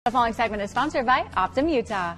The following segment is sponsored by Optum Utah.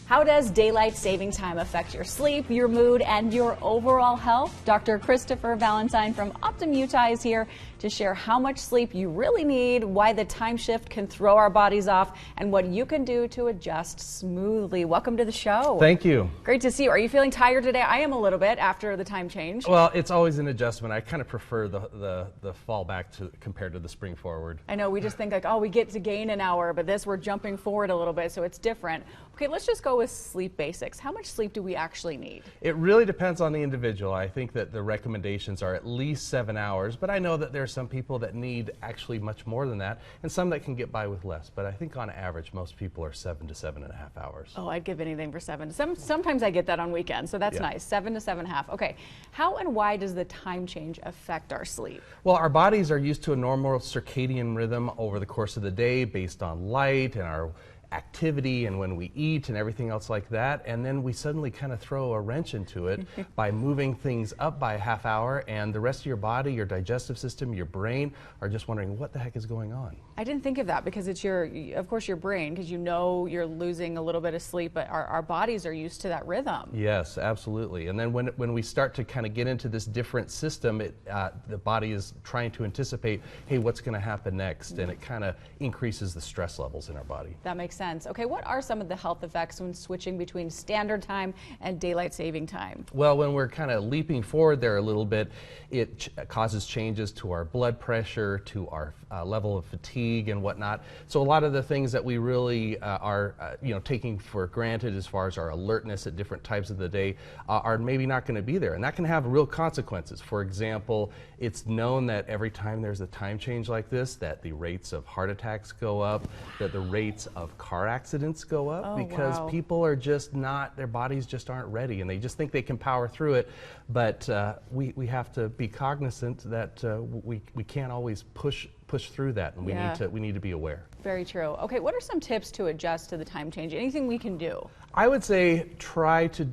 How does daylight saving time affect your sleep, your mood, and your overall health? Dr. Christopher Valentine from Optum Utah is here to share how much sleep you really need, why the time shift can throw our bodies off, and what you can do to adjust smoothly. Welcome to the show. Thank you. Great to see you. Are you feeling tired today? I am a little bit after the time change. Well, it's always an adjustment. I kind of prefer the fall back compared to the spring forward. I know, we just think like, oh, we get to gain an hour, but this we're jumping forward a little bit, so it's different. Okay, let's just go with sleep basics. How much sleep do we actually need? It really depends on the individual. I think that the recommendations are at least 7 hours, but I know that there are some people that need actually much more than that, and some that can get by with less. But I think on average, most people are 7 to 7.5 hours. Oh, I'd give anything for 7. Sometimes I get that on weekends, so that's nice. 7 to 7.5. Okay, how and why does the time change affect our sleep? Well, our bodies are used to a normal circadian rhythm over the course of the day based on light and our activity and when we eat and everything else like that, and then we suddenly kind of throw a wrench into it by moving things up by a half hour, and the rest of your body, your digestive system, your brain are just wondering what the heck is going on. I didn't think of that because it's of course your brain, because you know you're losing a little bit of sleep, but our bodies are used to that rhythm. Yes, absolutely. And then when we start to kind of get into this different system, the body is trying to anticipate, hey, what's going to happen next, and it kind of increases the stress levels in our body. That makes sense. Okay, what are some of the health effects when switching between standard time and daylight saving time? Well, when we're kind of leaping forward there a little bit, it causes changes to our blood pressure, to our level of fatigue and whatnot. So a lot of the things that we really are taking for granted as far as our alertness at different times of the day are maybe not going to be there, and that can have real consequences. For example, it's known that every time there's a time change like this, that the rates of heart attacks go up, that the rates of car accidents go up because people are just not, their bodies just aren't ready, and they just think they can power through it. But we have to be cognizant that we can't always push through that, and we need to be aware. Very true. Okay, what are some tips to adjust to the time change? Anything we can do? I would say try to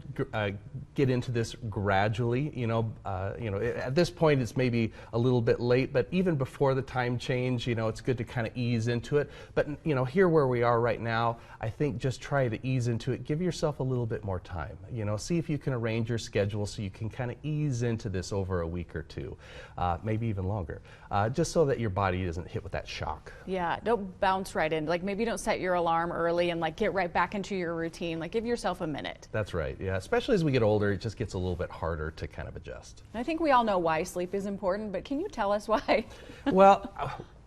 get into this gradually. At this point it's maybe a little bit late, but even before the time change, it's good to kind of ease into it. But here where we are right now, I think just try to ease into it. Give yourself a little bit more time. See if you can arrange your schedule so you can kind of ease into this over a week or two, maybe even longer, just so that your body isn't hit with that shock. Yeah, don't bounce right in. Like maybe don't set your alarm early and get right back into your routine. Give yourself a minute. That's right. Yeah, especially as we get older, it just gets a little bit harder to kind of adjust. I think we all know why sleep is important, but can you tell us why? Well,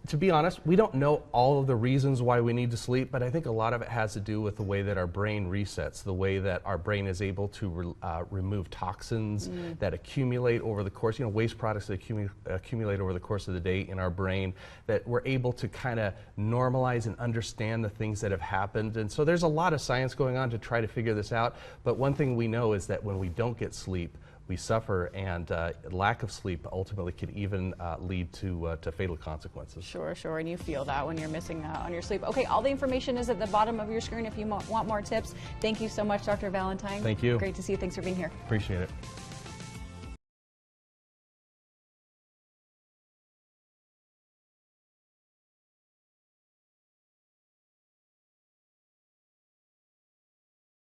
to be honest, we don't know all of the reasons why we need to sleep, but I think a lot of it has to do with the way that our brain resets, the way that our brain is able to remove toxins that accumulate over the course, waste products that accumulate over the course of the day in our brain, that we're able to kind of normalize and understand the things that have happened. And so there's a lot of science going on to try to figure this out, but one thing we know is that when we don't get sleep, we suffer, and lack of sleep ultimately can even lead to fatal consequences. Sure, and you feel that when you're missing out on your sleep. Okay, all the information is at the bottom of your screen if you want more tips. Thank you so much, Dr. Valentine. Thank you. Great to see you. Thanks for being here. Appreciate it.